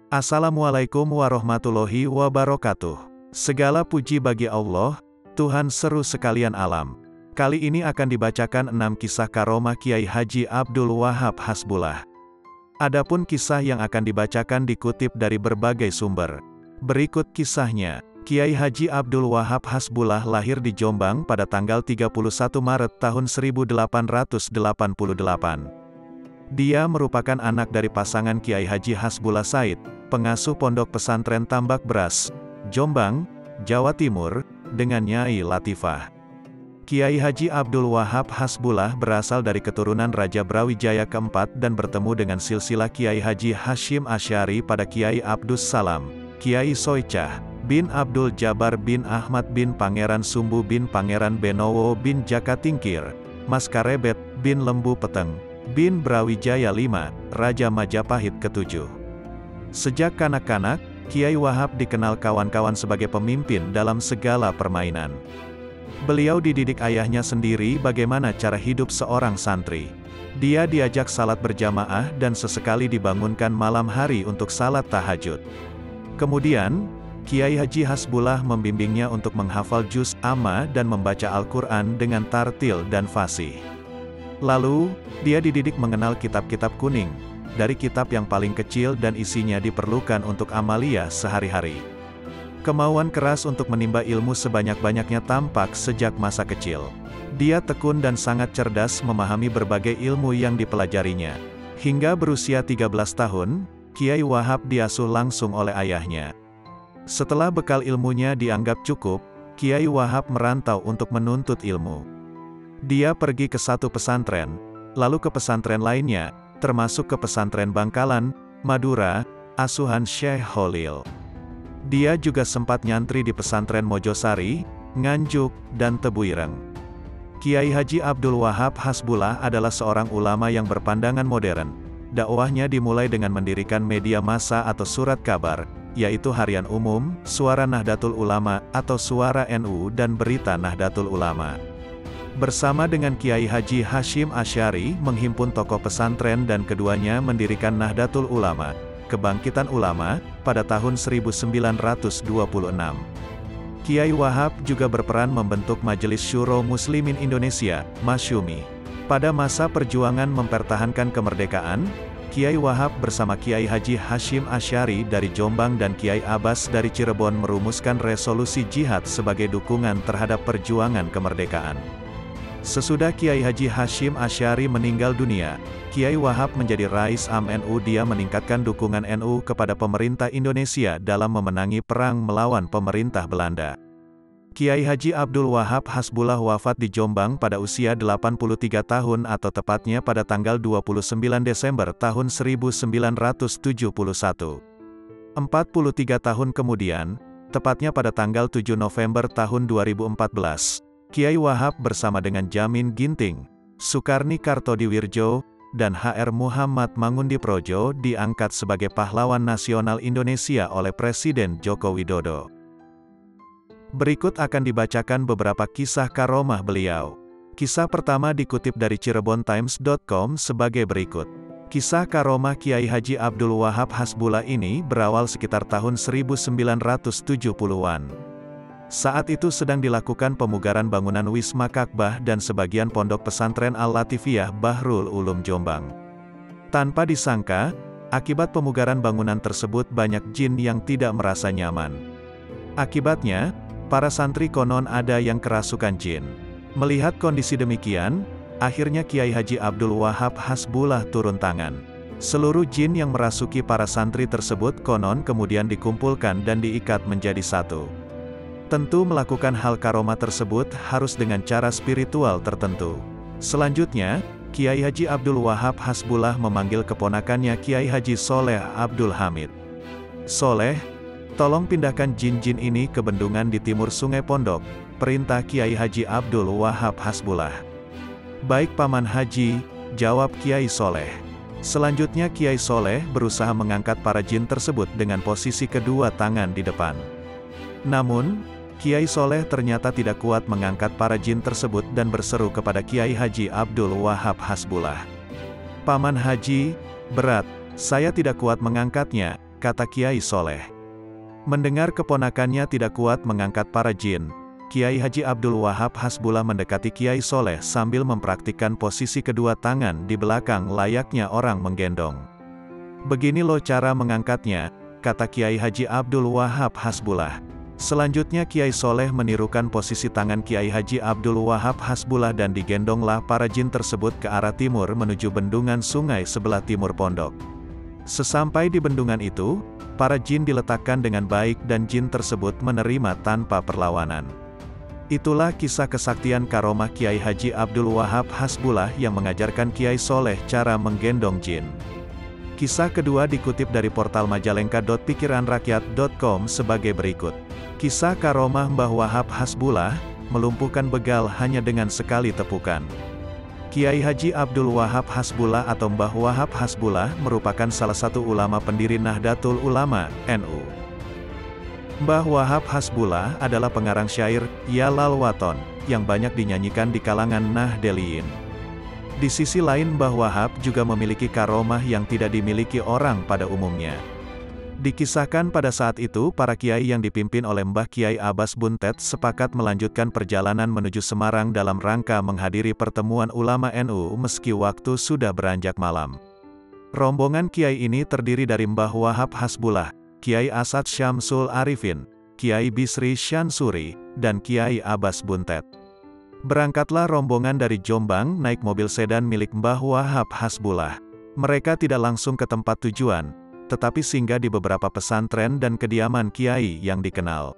Assalamualaikum warahmatullahi wabarakatuh. Segala puji bagi Allah, Tuhan seru sekalian alam. Kali ini akan dibacakan 6 kisah karomah Kiai Haji Abdul Wahab Hasbullah. Adapun kisah yang akan dibacakan dikutip dari berbagai sumber. Berikut kisahnya. Kiai Haji Abdul Wahab Hasbullah lahir di Jombang pada tanggal 31 Maret tahun 1888. Dia merupakan anak dari pasangan Kiai Haji Hasbullah Said, pengasuh Pondok Pesantren Tambak Beras, Jombang, Jawa Timur, dengan Nyai Latifah. Kiai Haji Abdul Wahab Hasbullah berasal dari keturunan Raja Brawijaya keempat dan bertemu dengan silsilah Kiai Haji Hashim Asy'ari pada Kiai Abdus Salam, Kiai Soicah bin Abdul Jabar bin Ahmad bin Pangeran Sumbu bin Pangeran Benowo bin Jaka Tingkir, Mas Karebet bin Lembu Peteng bin Brawijaya V, Raja Majapahit ke-7. Sejak kanak-kanak, Kiai Wahab dikenal kawan-kawan sebagai pemimpin dalam segala permainan. Beliau dididik ayahnya sendiri bagaimana cara hidup seorang santri. Dia diajak salat berjamaah dan sesekali dibangunkan malam hari untuk salat tahajud. Kemudian, Kiai Haji Hasbullah membimbingnya untuk menghafal juz amma dan membaca Al-Quran dengan tartil dan fasih. Lalu, dia dididik mengenal kitab-kitab kuning, dari kitab yang paling kecil dan isinya diperlukan untuk amalia sehari-hari. Kemauan keras untuk menimba ilmu sebanyak-banyaknya tampak sejak masa kecil. Dia tekun dan sangat cerdas memahami berbagai ilmu yang dipelajarinya. Hingga berusia 13 tahun, Kiai Wahab diasuh langsung oleh ayahnya. Setelah bekal ilmunya dianggap cukup, Kiai Wahab merantau untuk menuntut ilmu. Dia pergi ke satu pesantren, lalu ke pesantren lainnya, termasuk ke pesantren Bangkalan, Madura, asuhan Syekh Holil. Dia juga sempat nyantri di pesantren Mojosari, Nganjuk, dan Tebuireng. Kiai Haji Abdul Wahab Hasbullah adalah seorang ulama yang berpandangan modern. Dakwahnya dimulai dengan mendirikan media massa atau surat kabar, yaitu Harian Umum, Suara Nahdlatul Ulama, atau Suara NU dan Berita Nahdlatul Ulama. Bersama dengan Kiai Haji Hashim Asy'ari menghimpun tokoh pesantren dan keduanya mendirikan Nahdlatul Ulama, Kebangkitan Ulama, pada tahun 1926. Kiai Wahab juga berperan membentuk Majelis Syuro Muslimin Indonesia, Masyumi. Pada masa perjuangan mempertahankan kemerdekaan, Kiai Wahab bersama Kiai Haji Hashim Asy'ari dari Jombang dan Kiai Abbas dari Cirebon merumuskan resolusi jihad sebagai dukungan terhadap perjuangan kemerdekaan. Sesudah Kiai Haji Hashim Asy'ari meninggal dunia, Kiai Wahab menjadi Rais Am NU. Dia meningkatkan dukungan NU kepada pemerintah Indonesia dalam memenangi perang melawan pemerintah Belanda. Kiai Haji Abdul Wahab Hasbullah wafat di Jombang pada usia 83 tahun atau tepatnya pada tanggal 29 Desember tahun 1971. 43 tahun kemudian, tepatnya pada tanggal 7 November tahun 2014, Kiai Wahab bersama dengan Jamin Ginting, Sukarni Kartodiwirjo, dan HR Muhammad Mangundiprojo diangkat sebagai pahlawan nasional Indonesia oleh Presiden Joko Widodo. Berikut akan dibacakan beberapa kisah karomah beliau. Kisah pertama dikutip dari cirebontimes.com sebagai berikut. Kisah karomah Kiai Haji Abdul Wahab Hasbullah ini berawal sekitar tahun 1970-an. Saat itu sedang dilakukan pemugaran bangunan Wisma Kakbah dan sebagian pondok pesantren Al-Latifiyah Bahrul Ulum Jombang. Tanpa disangka, akibat pemugaran bangunan tersebut banyak jin yang tidak merasa nyaman. Akibatnya, para santri konon ada yang kerasukan jin. Melihat kondisi demikian, akhirnya Kiai Haji Abdul Wahab Hasbullah turun tangan. Seluruh jin yang merasuki para santri tersebut konon kemudian dikumpulkan dan diikat menjadi satu. Tentu melakukan hal karomah tersebut harus dengan cara spiritual tertentu. Selanjutnya, Kiai Haji Abdul Wahab Hasbullah memanggil keponakannya Kiai Haji Soleh Abdul Hamid. Soleh, tolong pindahkan jin-jin ini ke bendungan di timur Sungai Pondok, perintah Kiai Haji Abdul Wahab Hasbullah. Baik Paman Haji, jawab Kiai Soleh. Selanjutnya Kiai Soleh berusaha mengangkat para jin tersebut dengan posisi kedua tangan di depan. Namun, Kiai Soleh ternyata tidak kuat mengangkat para jin tersebut dan berseru kepada Kiai Haji Abdul Wahab Hasbullah. Paman Haji, berat, saya tidak kuat mengangkatnya, kata Kiai Soleh. Mendengar keponakannya tidak kuat mengangkat para jin, Kiai Haji Abdul Wahab Hasbullah mendekati Kiai Soleh sambil mempraktikkan posisi kedua tangan di belakang layaknya orang menggendong. Begini loh cara mengangkatnya, kata Kiai Haji Abdul Wahab Hasbullah. Selanjutnya Kiai Soleh menirukan posisi tangan Kiai Haji Abdul Wahab Hasbullah dan digendonglah para jin tersebut ke arah timur menuju bendungan sungai sebelah timur pondok. Sesampai di bendungan itu, para jin diletakkan dengan baik dan jin tersebut menerima tanpa perlawanan. Itulah kisah kesaktian karomah Kiai Haji Abdul Wahab Hasbullah yang mengajarkan Kiai Soleh cara menggendong jin. Kisah kedua dikutip dari portal majalengka.pikiranrakyat.com sebagai berikut. Kisah karomah Mbah Wahab Hasbullah, melumpuhkan begal hanya dengan sekali tepukan. Kiai Haji Abdul Wahab Hasbullah atau Mbah Wahab Hasbullah merupakan salah satu ulama pendiri Nahdlatul Ulama, NU. Mbah Wahab Hasbullah adalah pengarang syair Ya Lal Waton, yang banyak dinyanyikan di kalangan Nahdliyin. Di sisi lain Mbah Wahab juga memiliki karomah yang tidak dimiliki orang pada umumnya. Dikisahkan pada saat itu para kiai yang dipimpin oleh Mbah Kiai Abbas Buntet sepakat melanjutkan perjalanan menuju Semarang dalam rangka menghadiri pertemuan ulama NU meski waktu sudah beranjak malam. Rombongan kiai ini terdiri dari Mbah Wahab Hasbullah, Kiai Asad Syamsul Arifin, Kiai Bisri Syansuri, dan Kiai Abbas Buntet. Berangkatlah rombongan dari Jombang naik mobil sedan milik Mbah Wahab Hasbullah. Mereka tidak langsung ke tempat tujuan, tetapi singgah di beberapa pesantren dan kediaman kiai yang dikenal.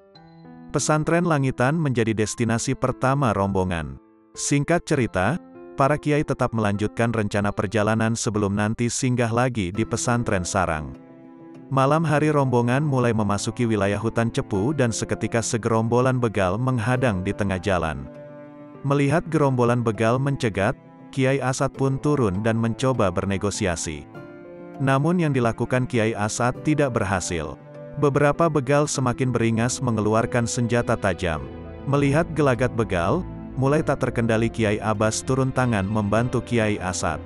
Pesantren Langitan menjadi destinasi pertama rombongan. Singkat cerita, para kiai tetap melanjutkan rencana perjalanan sebelum nanti singgah lagi di pesantren sarang. Malam hari rombongan mulai memasuki wilayah hutan cepu dan seketika segerombolan begal menghadang di tengah jalan. Melihat gerombolan begal mencegat, Kiai Asad pun turun dan mencoba bernegosiasi. Namun yang dilakukan Kiai Asad tidak berhasil. Beberapa begal semakin beringas mengeluarkan senjata tajam. Melihat gelagat begal, mulai tak terkendali Kiai Abbas turun tangan membantu Kiai Asad.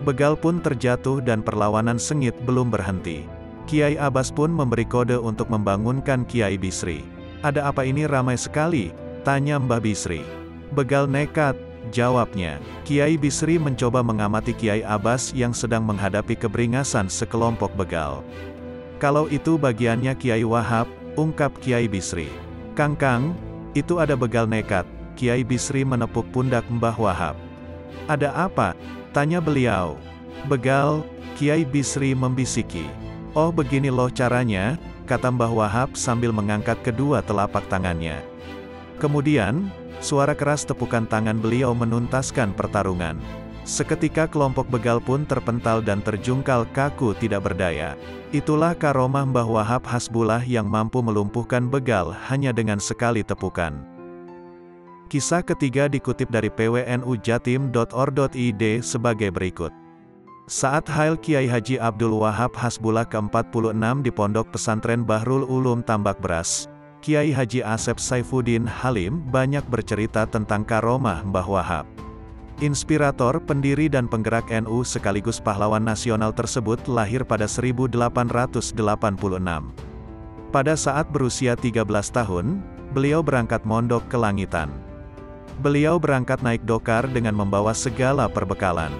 Begal pun terjatuh dan perlawanan sengit belum berhenti. Kiai Abbas pun memberi kode untuk membangunkan Kiai Bisri. "Ada apa ini ramai sekali?" tanya Mbah Bisri. "Begal nekat," jawabnya. Kiai Bisri mencoba mengamati Kiai Abbas yang sedang menghadapi keberingasan sekelompok begal. "Kalau itu bagiannya Kiai Wahab," ungkap Kiai Bisri. "Kang, itu ada begal nekat." Kiai Bisri menepuk pundak Mbah Wahab. "Ada apa?" tanya beliau. "Begal," Kiai Bisri membisiki. "Oh begini loh caranya," kata Mbah Wahab sambil mengangkat kedua telapak tangannya. Kemudian, suara keras tepukan tangan beliau menuntaskan pertarungan. Seketika kelompok begal pun terpental dan terjungkal kaku tidak berdaya. Itulah karomah Mbah Wahab Hasbullah yang mampu melumpuhkan begal hanya dengan sekali tepukan. Kisah ketiga dikutip dari pwnujatim.or.id sebagai berikut. Saat Hail Kiai Haji Abdul Wahab Hasbullah ke-46 di Pondok Pesantren Bahrul Ulum Tambak Beras, Kiai Haji Asep Saifuddin Halim banyak bercerita tentang karomah Mbah Wahab. Inspirator, pendiri dan penggerak NU sekaligus pahlawan nasional tersebut lahir pada 1886. Pada saat berusia 13 tahun, beliau berangkat mondok ke Langitan. Beliau berangkat naik dokar dengan membawa segala perbekalan.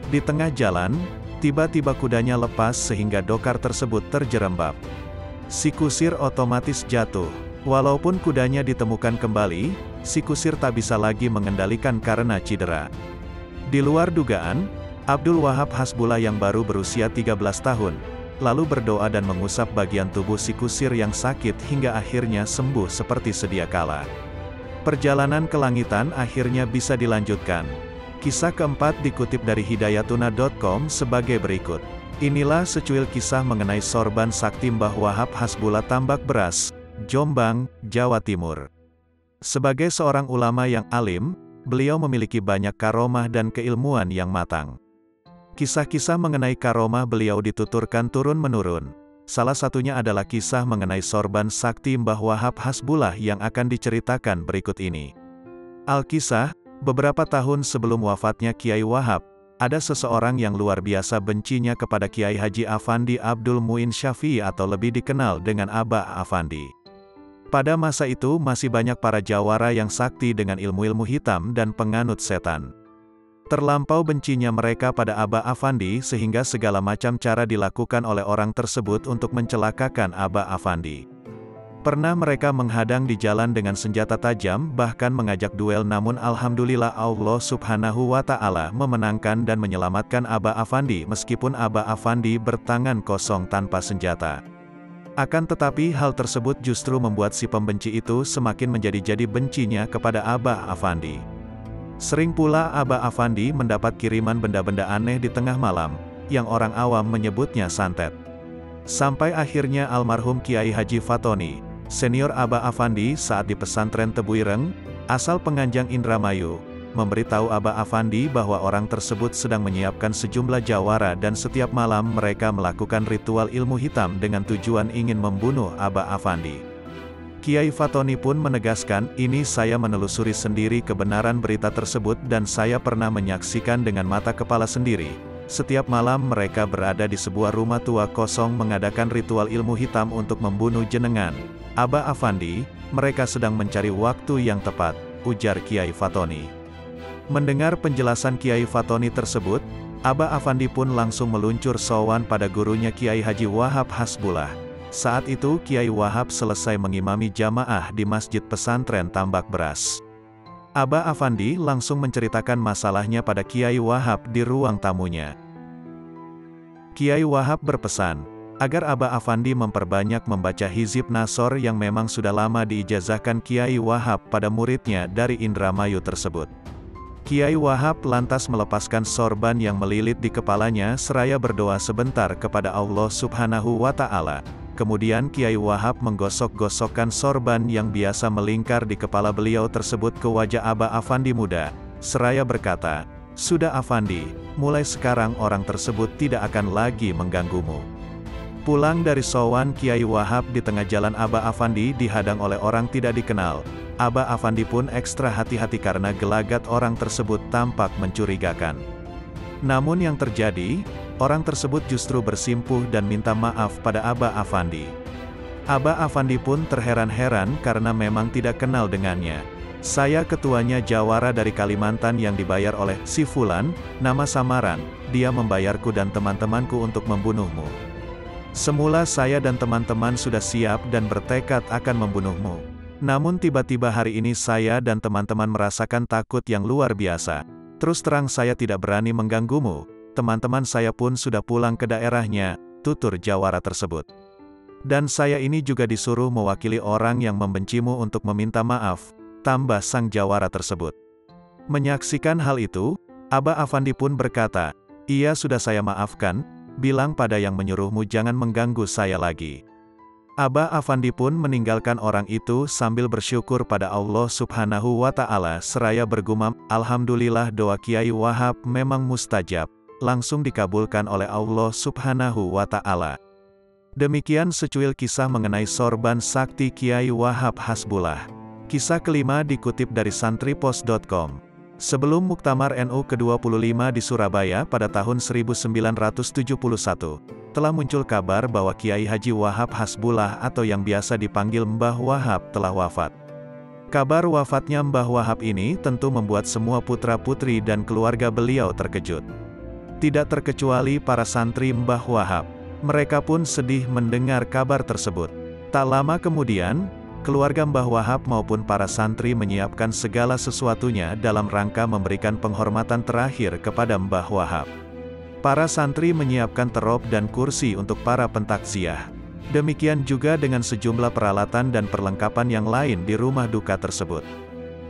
Di tengah jalan, tiba-tiba kudanya lepas sehingga dokar tersebut terjerembab. Si kusir otomatis jatuh. Walaupun kudanya ditemukan kembali, si kusir tak bisa lagi mengendalikan karena cedera. Di luar dugaan, Abdul Wahab Hasbullah yang baru berusia 13 tahun, lalu berdoa dan mengusap bagian tubuh si kusir yang sakit hingga akhirnya sembuh seperti sedia kala. Perjalanan ke Langitan akhirnya bisa dilanjutkan. Kisah keempat dikutip dari hidayatuna.com sebagai berikut. Inilah secuil kisah mengenai sorban sakti Mbah Wahab Hasbullah Tambak Beras, Jombang, Jawa Timur. Sebagai seorang ulama yang alim, beliau memiliki banyak karomah dan keilmuan yang matang. Kisah-kisah mengenai karomah beliau dituturkan turun-menurun. Salah satunya adalah kisah mengenai sorban sakti Mbah Wahab Hasbullah yang akan diceritakan berikut ini. Al-Kisah, beberapa tahun sebelum wafatnya Kiai Wahab, ada seseorang yang luar biasa bencinya kepada Kiai Haji Afandi Abdul Muin Syafi'i atau lebih dikenal dengan Aba Afandi. Pada masa itu masih banyak para jawara yang sakti dengan ilmu-ilmu hitam dan penganut setan. Terlampau bencinya mereka pada Aba Afandi sehingga segala macam cara dilakukan oleh orang tersebut untuk mencelakakan Aba Afandi. Pernah mereka menghadang di jalan dengan senjata tajam, bahkan mengajak duel, namun alhamdulillah Allah Subhanahu wa Ta'ala memenangkan dan menyelamatkan Aba Afandi meskipun Aba Afandi bertangan kosong tanpa senjata. Akan tetapi hal tersebut justru membuat si pembenci itu semakin menjadi-jadi bencinya kepada Aba Afandi. Sering pula Aba Afandi mendapat kiriman benda-benda aneh di tengah malam, yang orang awam menyebutnya santet. Sampai akhirnya almarhum Kiai Haji Fatoni, senior Aba Afandi saat di pesantren Tebuireng, asal Penganjang Indramayu, memberitahu Aba Afandi bahwa orang tersebut sedang menyiapkan sejumlah jawara dan setiap malam mereka melakukan ritual ilmu hitam dengan tujuan ingin membunuh Aba Afandi. Kiai Fatoni pun menegaskan, ini saya menelusuri sendiri kebenaran berita tersebut dan saya pernah menyaksikan dengan mata kepala sendiri. Setiap malam mereka berada di sebuah rumah tua kosong mengadakan ritual ilmu hitam untuk membunuh jenengan, Aba Afandi. Mereka sedang mencari waktu yang tepat, ujar Kiai Fatoni. Mendengar penjelasan Kiai Fatoni tersebut, Aba Afandi pun langsung meluncur sowan pada gurunya Kiai Haji Wahab Hasbullah. Saat itu Kiai Wahab selesai mengimami jamaah di Masjid Pesantren Tambak Beras. Aba Afandi langsung menceritakan masalahnya pada Kiai Wahab di ruang tamunya. Kiai Wahab berpesan, agar Aba Afandi memperbanyak membaca hizib Nasor yang memang sudah lama diijazahkan Kiai Wahab pada muridnya dari Indramayu tersebut. Kiai Wahab lantas melepaskan sorban yang melilit di kepalanya seraya berdoa sebentar kepada Allah Subhanahu wa Ta'ala. Kemudian Kiai Wahab menggosok-gosokkan sorban yang biasa melingkar di kepala beliau tersebut ke wajah Aba Afandi muda, seraya berkata, "Sudah Afandi, mulai sekarang orang tersebut tidak akan lagi mengganggumu." Pulang dari sowan Kiai Wahab di tengah jalan Aba Afandi dihadang oleh orang tidak dikenal. Aba Afandi pun ekstra hati-hati karena gelagat orang tersebut tampak mencurigakan. Namun yang terjadi, orang tersebut justru bersimpuh dan minta maaf pada Aba Afandi. Aba Afandi pun terheran-heran karena memang tidak kenal dengannya. "Saya ketuanya jawara dari Kalimantan yang dibayar oleh si Fulan, nama samaran, dia membayarku dan teman-temanku untuk membunuhmu. Semula saya dan teman-teman sudah siap dan bertekad akan membunuhmu. Namun tiba-tiba hari ini saya dan teman-teman merasakan takut yang luar biasa. Terus terang saya tidak berani mengganggumu. Teman-teman saya pun sudah pulang ke daerahnya," tutur jawara tersebut. "Dan saya ini juga disuruh mewakili orang yang membencimu untuk meminta maaf," tambah sang jawara tersebut. Menyaksikan hal itu, Aba Afandi pun berkata, "Iya sudah saya maafkan, bilang pada yang menyuruhmu jangan mengganggu saya lagi." Aba Afandi pun meninggalkan orang itu sambil bersyukur pada Allah Subhanahu wa Ta'ala seraya bergumam, "Alhamdulillah doa Kiai Wahab memang mustajab, langsung dikabulkan oleh Allah Subhanahu wa Ta'ala." Demikian secuil kisah mengenai sorban sakti Kiai Wahab Hasbullah. Kisah kelima dikutip dari santripos.com. Sebelum Muktamar NU ke-25 di Surabaya pada tahun 1971, telah muncul kabar bahwa Kiai Haji Wahab Hasbullah atau yang biasa dipanggil Mbah Wahab telah wafat. Kabar wafatnya Mbah Wahab ini tentu membuat semua putra-putri dan keluarga beliau terkejut. Tidak terkecuali para santri Mbah Wahab. Mereka pun sedih mendengar kabar tersebut. Tak lama kemudian, keluarga Mbah Wahab maupun para santri menyiapkan segala sesuatunya dalam rangka memberikan penghormatan terakhir kepada Mbah Wahab. Para santri menyiapkan terop dan kursi untuk para pentakziah. Demikian juga dengan sejumlah peralatan dan perlengkapan yang lain di rumah duka tersebut.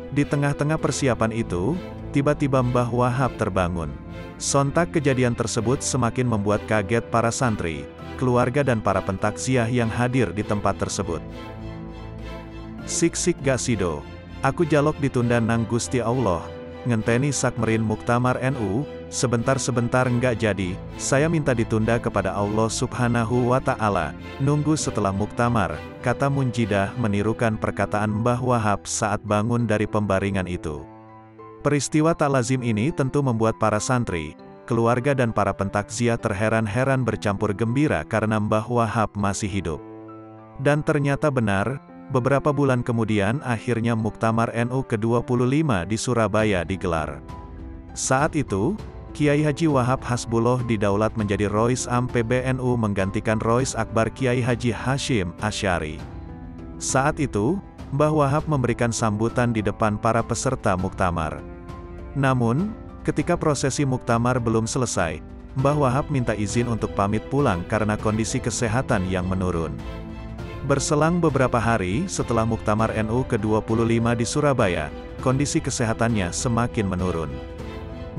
Di tengah-tengah persiapan itu, tiba-tiba Mbah Wahab terbangun. Sontak kejadian tersebut semakin membuat kaget para santri, keluarga dan para pentakziah yang hadir di tempat tersebut. "Sik gak sido, aku jalok ditunda nang Gusti Allah, ngenteni sakmerin Muktamar NU, sebentar-sebentar nggak jadi, saya minta ditunda kepada Allah Subhanahu wa Ta'ala, nunggu setelah Muktamar," kata Munjidah menirukan perkataan Mbah Wahab saat bangun dari pembaringan itu. Peristiwa tak lazim ini tentu membuat para santri, keluarga dan para pentakziah terheran-heran bercampur gembira karena Mbah Wahab masih hidup. Dan ternyata benar, beberapa bulan kemudian akhirnya Muktamar NU ke-25 di Surabaya digelar. Saat itu, Kiai Haji Wahab Hasbullah didaulat menjadi Rois Am PBNU menggantikan Rois Akbar Kiai Haji Hashim Asy'ari. Saat itu, Mbah Wahab memberikan sambutan di depan para peserta muktamar. Namun, ketika prosesi muktamar belum selesai, Mbah Wahab minta izin untuk pamit pulang karena kondisi kesehatan yang menurun. Berselang beberapa hari setelah Muktamar NU ke-25 di Surabaya, kondisi kesehatannya semakin menurun.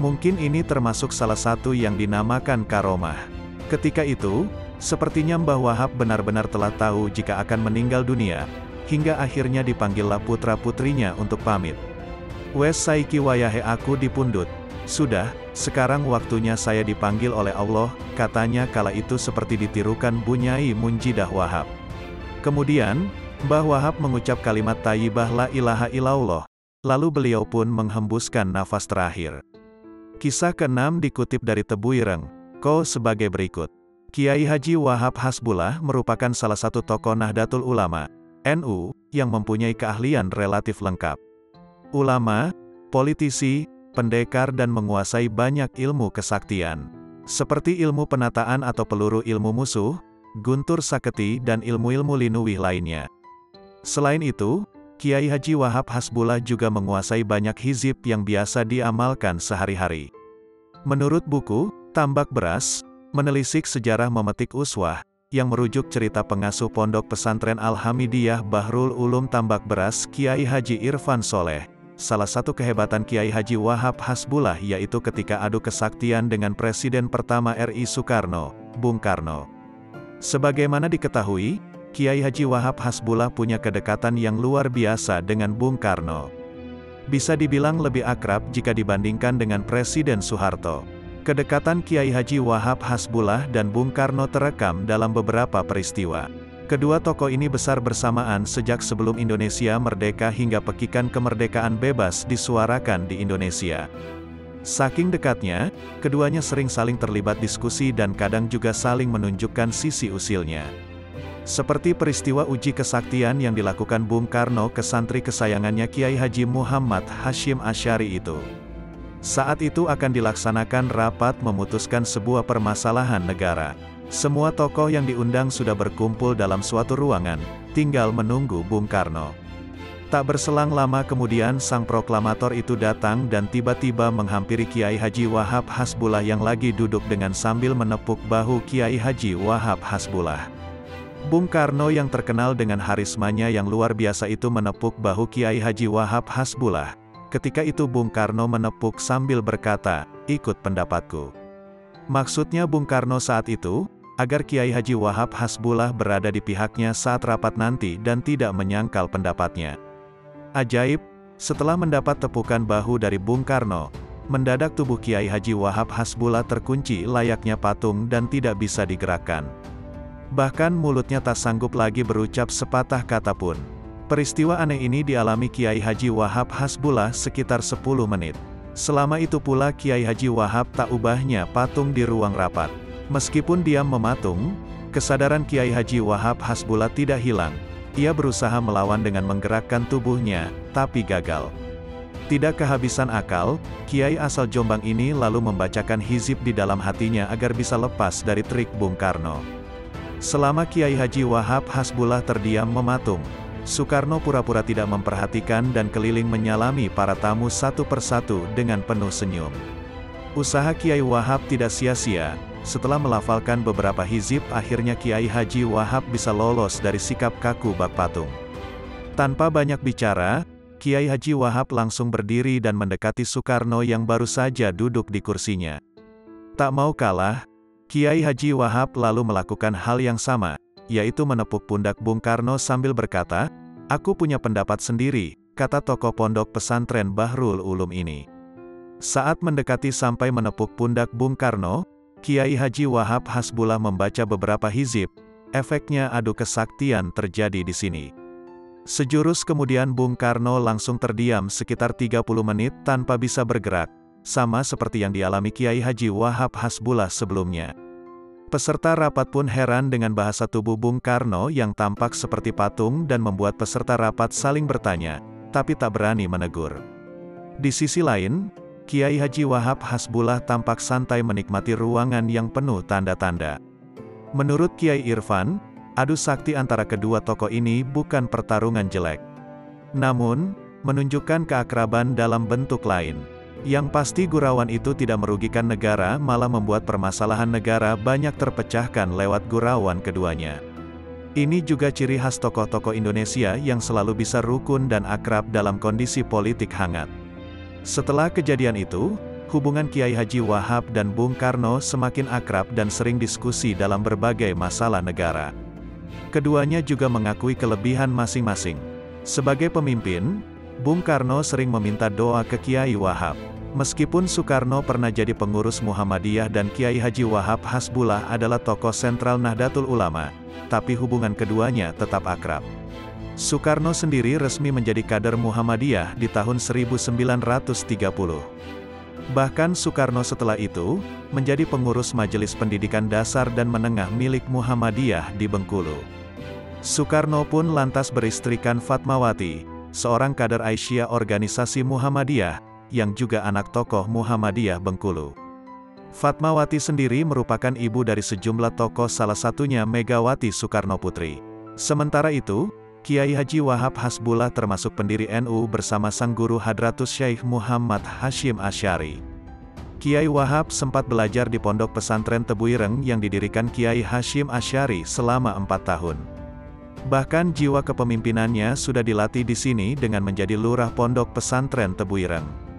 Mungkin ini termasuk salah satu yang dinamakan karomah. Ketika itu, sepertinya Mbah Wahab benar-benar telah tahu jika akan meninggal dunia, hingga akhirnya dipanggillah putra-putrinya untuk pamit. "Wes saiki wayahe aku dipundhut. Sudah, sekarang waktunya saya dipanggil oleh Allah," katanya kala itu seperti ditirukan Bunyai Munjidah Wahab. Kemudian, Mbah Wahab mengucap kalimat thayyibah la ilaha illallah, lalu beliau pun menghembuskan nafas terakhir. Kisah ke-6 dikutip dari Tebu Ireng, Ko sebagai berikut. Kiai Haji Wahab Hasbullah merupakan salah satu tokoh Nahdlatul Ulama, NU, yang mempunyai keahlian relatif lengkap. Ulama, politisi, pendekar dan menguasai banyak ilmu kesaktian. Seperti ilmu penataan atau peluru ilmu musuh, guntur saketi dan ilmu-ilmu linuwih lainnya. Selain itu, Kiai Haji Wahab Hasbullah juga menguasai banyak hizib yang biasa diamalkan sehari-hari. Menurut buku, Tambak Beras, menelisik sejarah memetik uswah, yang merujuk cerita pengasuh pondok pesantren Al-Hamidiyah Bahrul Ulum Tambak Beras Kiai Haji Irfan Soleh. Salah satu kehebatan Kiai Haji Wahab Hasbullah yaitu ketika adu kesaktian dengan Presiden pertama RI Soekarno, Bung Karno. Sebagaimana diketahui, Kiai Haji Wahab Hasbullah punya kedekatan yang luar biasa dengan Bung Karno. Bisa dibilang lebih akrab jika dibandingkan dengan Presiden Soeharto. Kedekatan Kiai Haji Wahab Hasbullah dan Bung Karno terekam dalam beberapa peristiwa. Kedua tokoh ini besar bersamaan sejak sebelum Indonesia merdeka hingga pekikan kemerdekaan bebas disuarakan di Indonesia. Saking dekatnya, keduanya sering saling terlibat diskusi dan kadang juga saling menunjukkan sisi usilnya. Seperti peristiwa uji kesaktian yang dilakukan Bung Karno ke santri kesayangannya Kiai Haji Muhammad Hashim Asy'ari itu. Saat itu akan dilaksanakan rapat memutuskan sebuah permasalahan negara. Semua tokoh yang diundang sudah berkumpul dalam suatu ruangan, tinggal menunggu Bung Karno. Tak berselang lama kemudian sang proklamator itu datang dan tiba-tiba menghampiri Kiai Haji Wahab Hasbullah yang lagi duduk dengan sambil menepuk bahu Kiai Haji Wahab Hasbullah. Bung Karno yang terkenal dengan harismanya yang luar biasa itu menepuk bahu Kiai Haji Wahab Hasbullah. Ketika itu Bung Karno menepuk sambil berkata, "Ikut pendapatku." Maksudnya Bung Karno saat itu, agar Kiai Haji Wahab Hasbullah berada di pihaknya saat rapat nanti dan tidak menyangkal pendapatnya. Ajaib, setelah mendapat tepukan bahu dari Bung Karno, mendadak tubuh Kiai Haji Wahab Hasbullah terkunci layaknya patung dan tidak bisa digerakkan. Bahkan mulutnya tak sanggup lagi berucap sepatah kata pun. Peristiwa aneh ini dialami Kiai Haji Wahab Hasbullah sekitar 10 menit. Selama itu pula Kiai Haji Wahab tak ubahnya patung di ruang rapat. Meskipun diam mematung, kesadaran Kiai Haji Wahab Hasbullah tidak hilang. Ia berusaha melawan dengan menggerakkan tubuhnya, tapi gagal. Tidak kehabisan akal, Kiai asal Jombang ini lalu membacakan hizib di dalam hatinya agar bisa lepas dari trik Bung Karno. Selama Kiai Haji Wahab Hasbullah terdiam mematung, Soekarno pura-pura tidak memperhatikan dan keliling menyalami para tamu satu persatu dengan penuh senyum. Usaha Kiai Wahab tidak sia-sia. Setelah melafalkan beberapa hizib, akhirnya Kiai Haji Wahab bisa lolos dari sikap kaku bak patung. Tanpa banyak bicara, Kiai Haji Wahab langsung berdiri dan mendekati Soekarno yang baru saja duduk di kursinya. Tak mau kalah, Kiai Haji Wahab lalu melakukan hal yang sama, yaitu menepuk pundak Bung Karno sambil berkata, "Aku punya pendapat sendiri," kata tokoh pondok pesantren Bahrul Ulum ini. Saat mendekati sampai menepuk pundak Bung Karno, Kiai Haji Wahab Hasbullah membaca beberapa hizib. Efeknya adu kesaktian terjadi di sini. Sejurus kemudian Bung Karno langsung terdiam sekitar 30 menit tanpa bisa bergerak. sama seperti yang dialami Kiai Haji Wahab Hasbullah sebelumnya. Peserta rapat pun heran dengan bahasa tubuh Bung Karno yang tampak seperti patung dan membuat peserta rapat saling bertanya, tapi tak berani menegur. Di sisi lain, Kiai Haji Wahab Hasbullah tampak santai menikmati ruangan yang penuh tanda-tanda. Menurut Kiai Irfan, adu sakti antara kedua tokoh ini bukan pertarungan jelek. Namun, menunjukkan keakraban dalam bentuk lain. Yang pasti gurauan itu tidak merugikan negara, malah membuat permasalahan negara banyak terpecahkan lewat gurauan keduanya. Ini juga ciri khas tokoh-tokoh Indonesia yang selalu bisa rukun dan akrab dalam kondisi politik hangat. Setelah kejadian itu, hubungan Kiai Haji Wahab dan Bung Karno semakin akrab dan sering diskusi dalam berbagai masalah negara. Keduanya juga mengakui kelebihan masing-masing. Sebagai pemimpin, Bung Karno sering meminta doa ke Kiai Wahab. Meskipun Soekarno pernah jadi pengurus Muhammadiyah dan Kiai Haji Wahab Hasbullah adalah tokoh sentral Nahdlatul Ulama, tapi hubungan keduanya tetap akrab. Soekarno sendiri resmi menjadi kader Muhammadiyah di tahun 1930. Bahkan Soekarno setelah itu, menjadi pengurus Majelis Pendidikan Dasar dan Menengah milik Muhammadiyah di Bengkulu. Soekarno pun lantas beristrikan Fatmawati, seorang kader Aisyah organisasi Muhammadiyah, yang juga anak tokoh Muhammadiyah Bengkulu. Fatmawati sendiri merupakan ibu dari sejumlah tokoh, salah satunya Megawati Soekarnoputri. Sementara itu, Kiai Haji Wahab Hasbullah termasuk pendiri NU bersama sang guru Hadratus Syekh Muhammad Hashim Asy'ari. Kiai Wahab sempat belajar di pondok pesantren Tebuireng yang didirikan Kiai Hashim Asy'ari selama 4 tahun. Bahkan jiwa kepemimpinannya sudah dilatih di sini dengan menjadi lurah pondok pesantren Tebuireng.